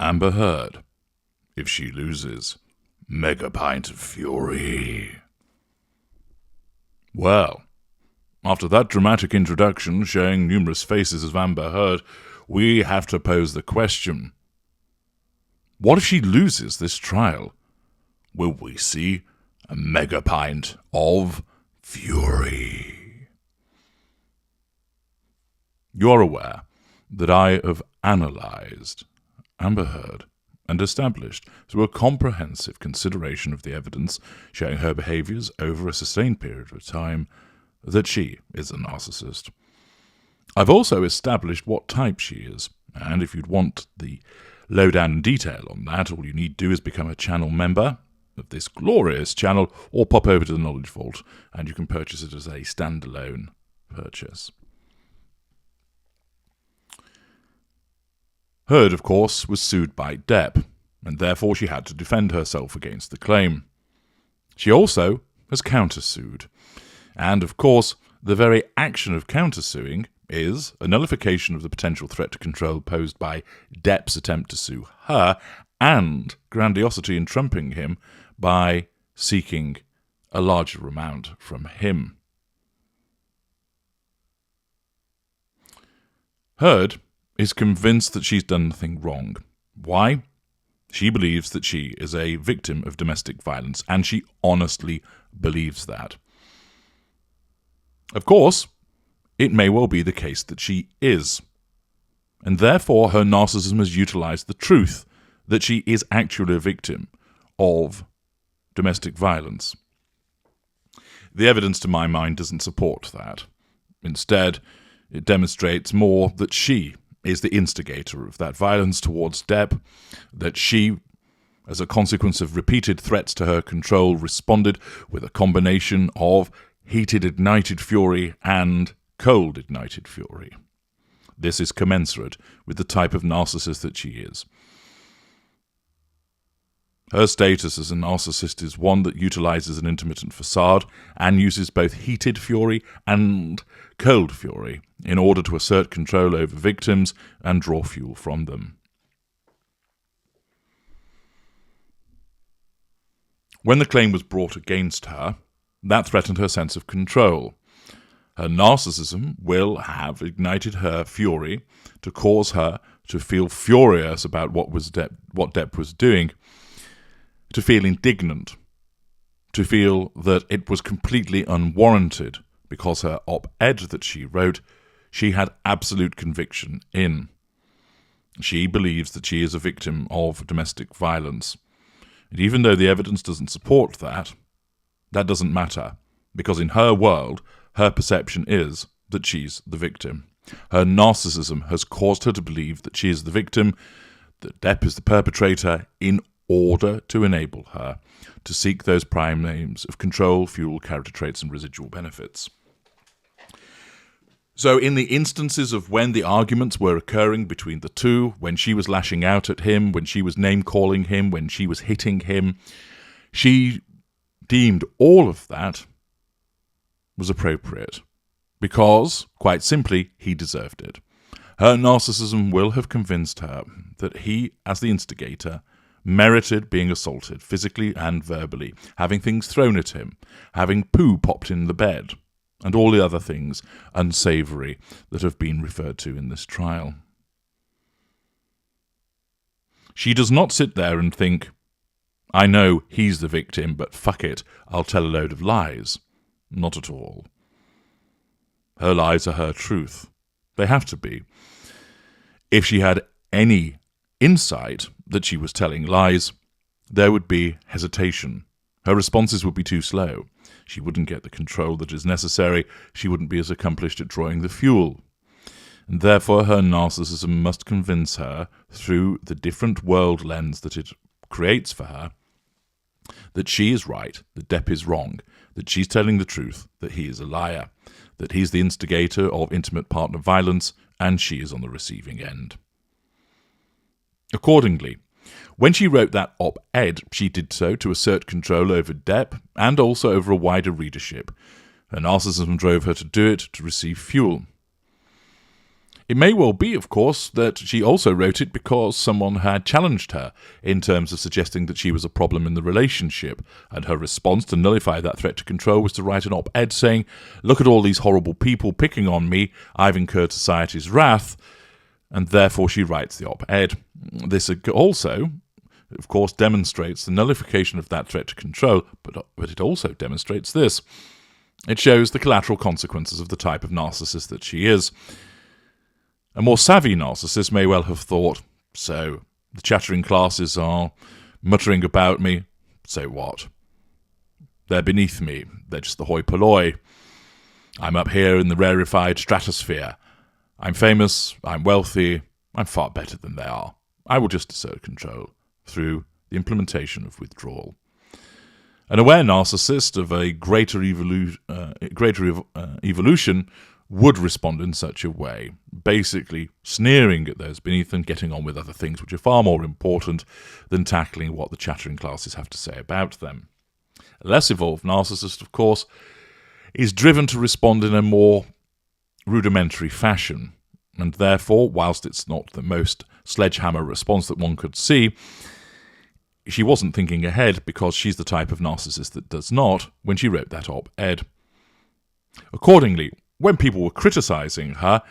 Amber Heard, if she loses, Megapint of fury. Well, after that dramatic introduction showing numerous faces of Amber Heard, we have to pose the question. What if she loses this trial? Will we see a Megapint of fury? You're aware that I have analysed Amber Heard and established through a comprehensive consideration of the evidence showing her behaviours over a sustained period of time that she is a narcissist. I've also established what type she is, and if you'd want the lowdown and detail on that, all you need to do is become a channel member of this glorious channel or pop over to the Knowledge Vault and you can purchase it as a standalone purchase. Heard, of course, was sued by Depp, and therefore she had to defend herself against the claim. She also has countersued, and of course, the very action of countersuing is a nullification of the potential threat to control posed by Depp's attempt to sue her, and grandiosity in trumping him by seeking a larger amount from him. Heard is convinced that she's done nothing wrong. Why? She believes that she is a victim of domestic violence, and she honestly believes that. Of course, it may well be the case that she is, and therefore her narcissism has utilised the truth that she is actually a victim of domestic violence. The evidence, to my mind, doesn't support that. Instead, it demonstrates more that she is the instigator of that violence towards Depp, that she, as a consequence of repeated threats to her control, responded with a combination of heated ignited fury and cold ignited fury. This is commensurate with the type of narcissist that she is. Her status as a narcissist is one that utilizes an intermittent facade and uses both heated fury and cold fury in order to assert control over victims and draw fuel from them. When the claim was brought against her, that threatened her sense of control. Her narcissism will have ignited her fury to cause her to feel furious about what Depp was doing, to feel indignant, to feel that it was completely unwarranted because her op-ed that she wrote, she had absolute conviction in. She believes that she is a victim of domestic violence. And even though the evidence doesn't support that, that doesn't matter, because in her world, her perception is that she's the victim. Her narcissism has caused her to believe that she is the victim, that Depp is the perpetrator, in order to enable her to seek those prime aims of control, fuel, character traits, and residual benefits. So in the instances of when the arguments were occurring between the two, when she was lashing out at him, when she was name-calling him, when she was hitting him, she deemed all of that was appropriate because, quite simply, he deserved it. Her narcissism will have convinced her that he, as the instigator, merited being assaulted physically and verbally, having things thrown at him, having poo popped in the bed, and all the other things unsavoury that have been referred to in this trial. She does not sit there and think, I know he's the victim, but fuck it, I'll tell a load of lies. Not at all. Her lies are her truth. They have to be. If she had any insight that she was telling lies, there would be hesitation. Her responses would be too slow. She wouldn't get the control that is necessary. She wouldn't be as accomplished at drawing the fuel. And therefore her narcissism must convince her, through the different world lens that it creates for her, that she is right, that Depp is wrong, that she's telling the truth, that he is a liar, that he's the instigator of intimate partner violence, and she is on the receiving end. Accordingly, when she wrote that op-ed, she did so to assert control over Depp and also over a wider readership. Her narcissism drove her to do it to receive fuel. It may well be, of course, that she also wrote it because someone had challenged her in terms of suggesting that she was a problem in the relationship, and her response to nullify that threat to control was to write an op-ed saying, "Look at all these horrible people picking on me, I've incurred society's wrath," and therefore she writes the op-ed. This also, of course, demonstrates the nullification of that threat to control, but it also demonstrates this. It shows the collateral consequences of the type of narcissist that she is. A more savvy narcissist may well have thought, so, the chattering classes are muttering about me, so what? They're beneath me, they're just the hoi polloi. I'm up here in the rarefied stratosphere. I'm famous, I'm wealthy, I'm far better than they are. I will just assert control through the implementation of withdrawal. An aware narcissist of a greater evolution would respond in such a way, basically sneering at those beneath them, getting on with other things which are far more important than tackling what the chattering classes have to say about them. A less evolved narcissist, of course, is driven to respond in a more rudimentary fashion, and therefore, whilst it's not the most sledgehammer response that one could see, she wasn't thinking ahead because she's the type of narcissist that does not when she wrote that op-ed. Accordingly, when people were criticising her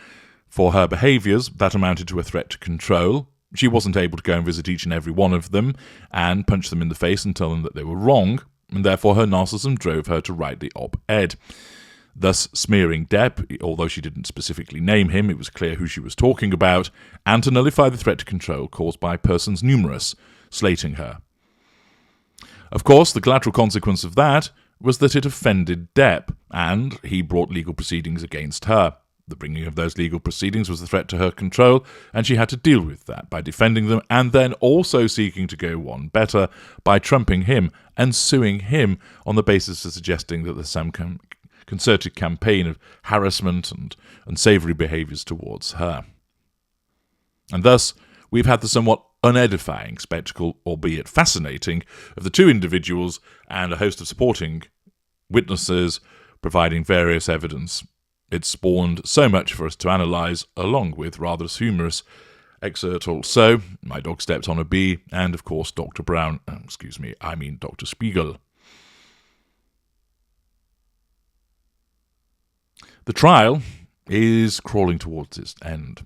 for her behaviours that amounted to a threat to control, she wasn't able to go and visit each and every one of them and punch them in the face and tell them that they were wrong, and therefore her narcissism drove her to write the op-ed, thus smearing Depp, although she didn't specifically name him, it was clear who she was talking about, and to nullify the threat to control caused by persons numerous slating her. Of course, the collateral consequence of that was that it offended Depp, and he brought legal proceedings against her. The bringing of those legal proceedings was a threat to her control, and she had to deal with that by defending them and then also seeking to go one better by trumping him and suing him on the basis of suggesting that there's some concerted campaign of harassment and unsavoury behaviours towards her. And thus, we've had the somewhat unedifying spectacle, albeit fascinating, of the two individuals and a host of supporting witnesses providing various evidence. It spawned so much for us to analyse, along with rather humorous excerpt also, My Dog Stepped on a Bee, and of course Dr. Brown, Dr. Spiegel. The trial is crawling towards its end,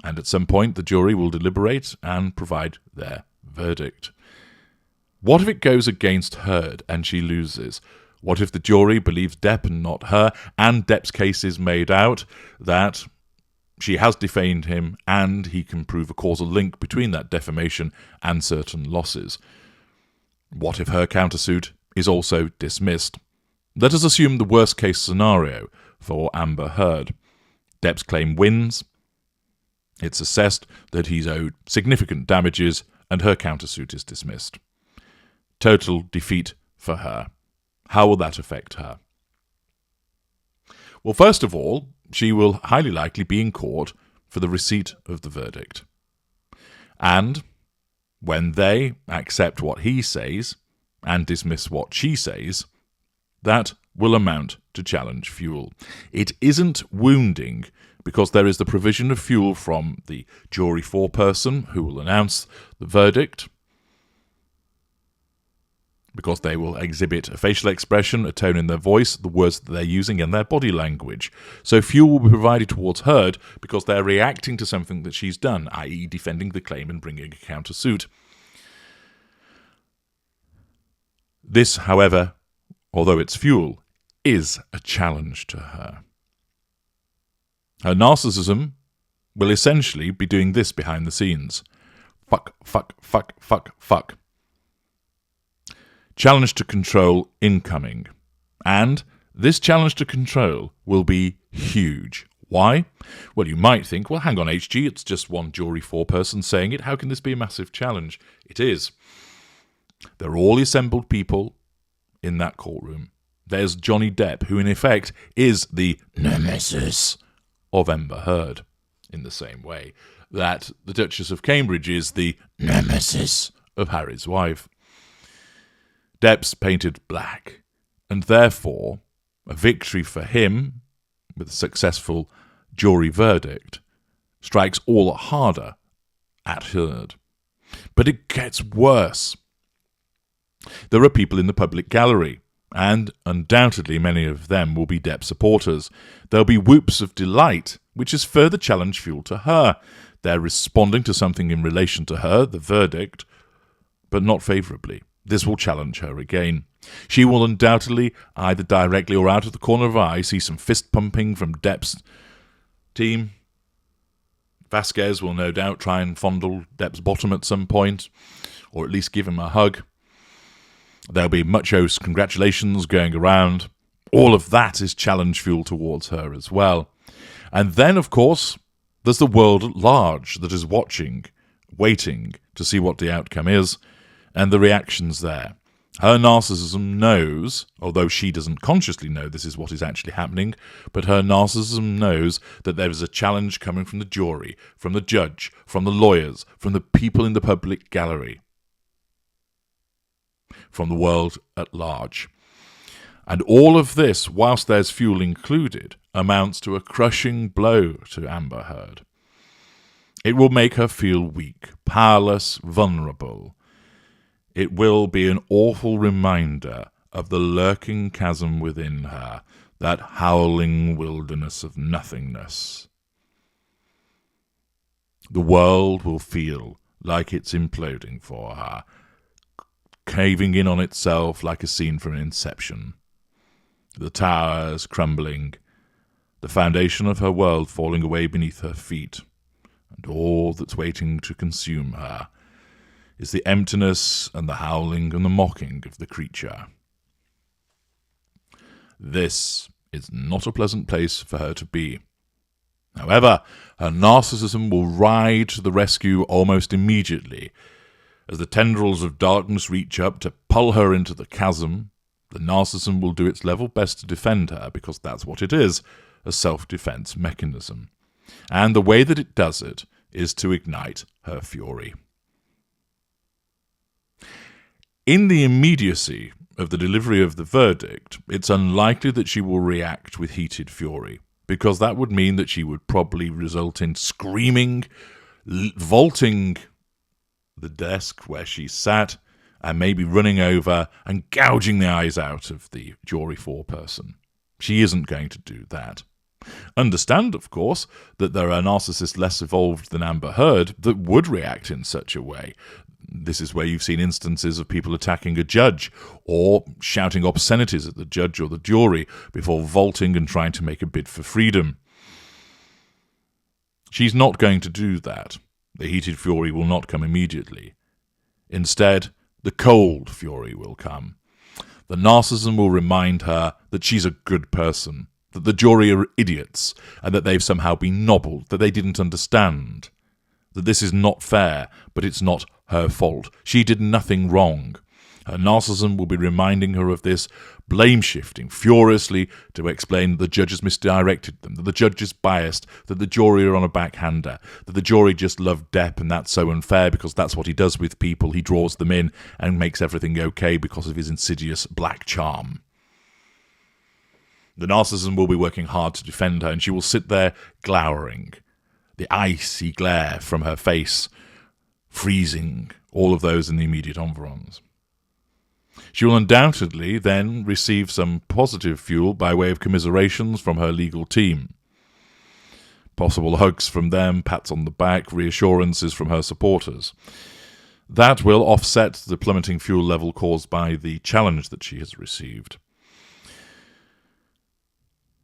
and at some point the jury will deliberate and provide their verdict. What if it goes against Heard and she loses? What if the jury believes Depp and not her, and Depp's case is made out that she has defamed him and he can prove a causal link between that defamation and certain losses? What if her countersuit is also dismissed? Let us assume the worst case scenario for Amber Heard. Depp's claim wins. It's assessed that he's owed significant damages and her countersuit is dismissed. Total defeat for her. How will that affect her? Well, first of all, she will highly likely be in court for the receipt of the verdict. And when they accept what he says and dismiss what she says, that will amount to challenge fuel. It isn't wounding because there is the provision of fuel from the jury foreperson who will announce the verdict, because they will exhibit a facial expression, a tone in their voice, the words that they're using, and their body language. So fuel will be provided towards Heard because they're reacting to something that she's done, i.e. defending the claim and bringing a countersuit. This, however, although it's fuel, is a challenge to her. Her narcissism will essentially be doing this behind the scenes. Fuck, fuck, fuck, fuck, fuck. Challenge to control incoming. And this challenge to control will be huge. Why? Well, you might think, well, hang on, HG, it's just one jury foreperson saying it. How can this be a massive challenge? It is. They're all assembled people in that courtroom. There's Johnny Depp, who in effect is the nemesis of Amber Heard, in the same way that the Duchess of Cambridge is the nemesis of Harry's wife. Depp's painted black, and therefore a victory for him, with a successful jury verdict, strikes all harder at Heard. But it gets worse. There are people in the public gallery, and undoubtedly many of them will be Depp supporters. There'll be whoops of delight, which is further challenge fuel to her. They're responding to something in relation to her, the verdict, but not favourably. This will challenge her again. She will undoubtedly, either directly or out of the corner of her eye, see some fist-pumping from Depp's team. Vasquez will no doubt try and fondle Depp's bottom at some point, or at least give him a hug. There'll be muchos congratulations going around. All of that is challenge fuel towards her as well. And then, of course, there's the world at large that is watching, waiting to see what the outcome is, and the reactions there. Her narcissism knows, although she doesn't consciously know this is what is actually happening, but her narcissism knows that there is a challenge coming from the jury, from the judge, from the lawyers, from the people in the public gallery, from the world at large. And all of this, whilst there's fuel included, amounts to a crushing blow to Amber Heard. It will make her feel weak, powerless, vulnerable. It will be an awful reminder of the lurking chasm within her, that howling wilderness of nothingness. The world will feel like it's imploding for her, caving in on itself like a scene from Inception. The towers crumbling, the foundation of her world falling away beneath her feet, and all that's waiting to consume her is the emptiness and the howling and the mocking of the creature. This is not a pleasant place for her to be. However, her narcissism will ride to the rescue almost immediately. As the tendrils of darkness reach up to pull her into the chasm, the narcissism will do its level best to defend her, because that's what it is, a self-defense mechanism. And the way that it does it is to ignite her fury. In the immediacy of the delivery of the verdict, it's unlikely that she will react with heated fury, because that would mean that she would probably result in screaming, vaulting the desk where she sat, and maybe running over and gouging the eyes out of the jury foreperson. She isn't going to do that. Understand, of course, that there are narcissists less evolved than Amber Heard that would react in such a way. This is where you've seen instances of people attacking a judge or shouting obscenities at the judge or the jury before vaulting and trying to make a bid for freedom. She's not going to do that. The heated fury will not come immediately. Instead, the cold fury will come. The narcissism will remind her that she's a good person, that the jury are idiots, and that they've somehow been nobbled, that they didn't understand, that this is not fair, but it's not her fault. She did nothing wrong. Her narcissism will be reminding her of this, blame-shifting furiously to explain that the judge has misdirected them, that the judge is biased, that the jury are on a backhander, that the jury just love Depp and that's so unfair because that's what he does with people. He draws them in and makes everything okay because of his insidious black charm. The narcissism will be working hard to defend her, and she will sit there glowering, the icy glare from her face freezing all of those in the immediate environs. She will undoubtedly then receive some positive fuel by way of commiserations from her legal team. Possible hugs from them, pats on the back, reassurances from her supporters. That will offset the plummeting fuel level caused by the challenge that she has received.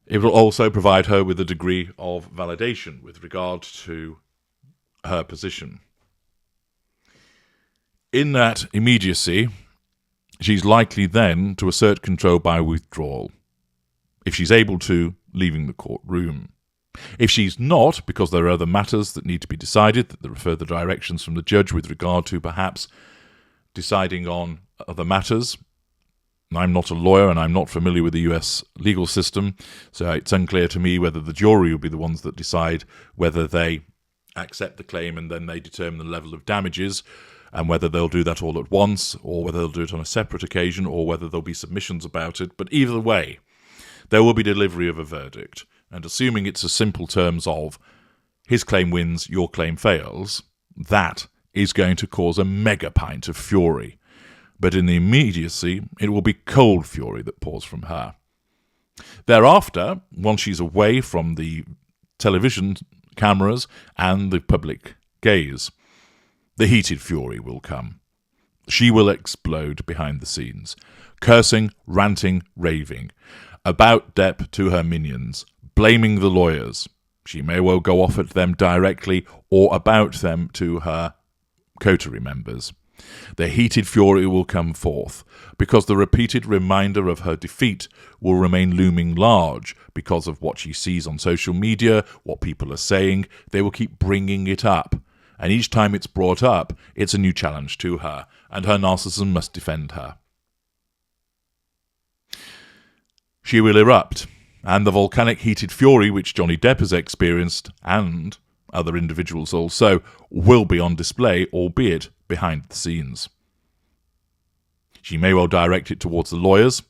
It will also provide her with a degree of validation with regard to her position. In that immediacy, she's likely then to assert control by withdrawal, if she's able to, leaving the courtroom. If she's not, because there are other matters that need to be decided, that there are further directions from the judge with regard to perhaps deciding on other matters. I'm not a lawyer and I'm not familiar with the US legal system, so it's unclear to me whether the jury will be the ones that decide whether they accept the claim and then they determine the level of damages, and whether they'll do that all at once, or whether they'll do it on a separate occasion, or whether there'll be submissions about it. But either way, there will be delivery of a verdict. And assuming it's as simple terms of, his claim wins, your claim fails, that is going to cause a megapint of fury. But in the immediacy, it will be cold fury that pours from her. Thereafter, once she's away from the television cameras and the public gaze, the heated fury will come. She will explode behind the scenes, cursing, ranting, raving, about Depp to her minions, blaming the lawyers. She may well go off at them directly or about them to her coterie members. The heated fury will come forth, because the repeated reminder of her defeat will remain looming large because of what she sees on social media, what people are saying. They will keep bringing it up. And each time it's brought up, it's a new challenge to her, and her narcissism must defend her. She will erupt, and the volcanic heated fury which Johnny Depp has experienced, and other individuals also, will be on display, albeit behind the scenes. She may well direct it towards the lawyers.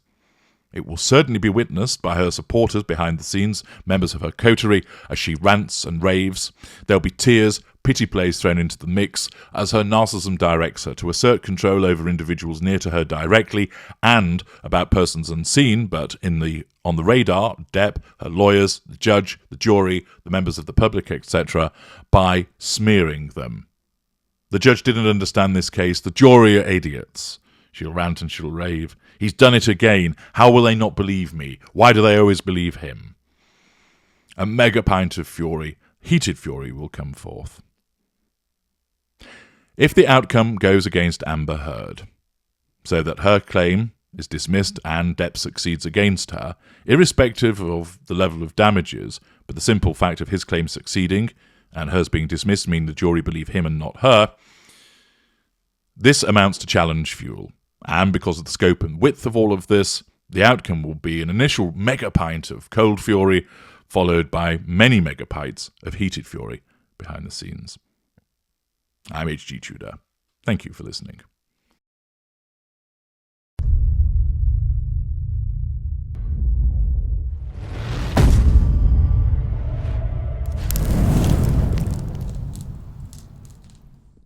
It will certainly be witnessed by her supporters behind the scenes, members of her coterie, as she rants and raves. There'll be tears, pity plays thrown into the mix as her narcissism directs her to assert control over individuals near to her directly and about persons unseen but on the radar, Depp, her lawyers, the judge, the jury, the members of the public, etc., by smearing them. The judge didn't understand this case. The jury are idiots. She'll rant and she'll rave. He's done it again. How will they not believe me? Why do they always believe him? A megapint of fury, heated fury, will come forth. If the outcome goes against Amber Heard, so that her claim is dismissed and Depp succeeds against her, irrespective of the level of damages, but the simple fact of his claim succeeding and hers being dismissed mean the jury believe him and not her, this amounts to challenge fuel. And because of the scope and width of all of this, the outcome will be an initial megapint of cold fury, followed by many megapints of heated fury behind the scenes. I'm H.G. Tudor. Thank you for listening.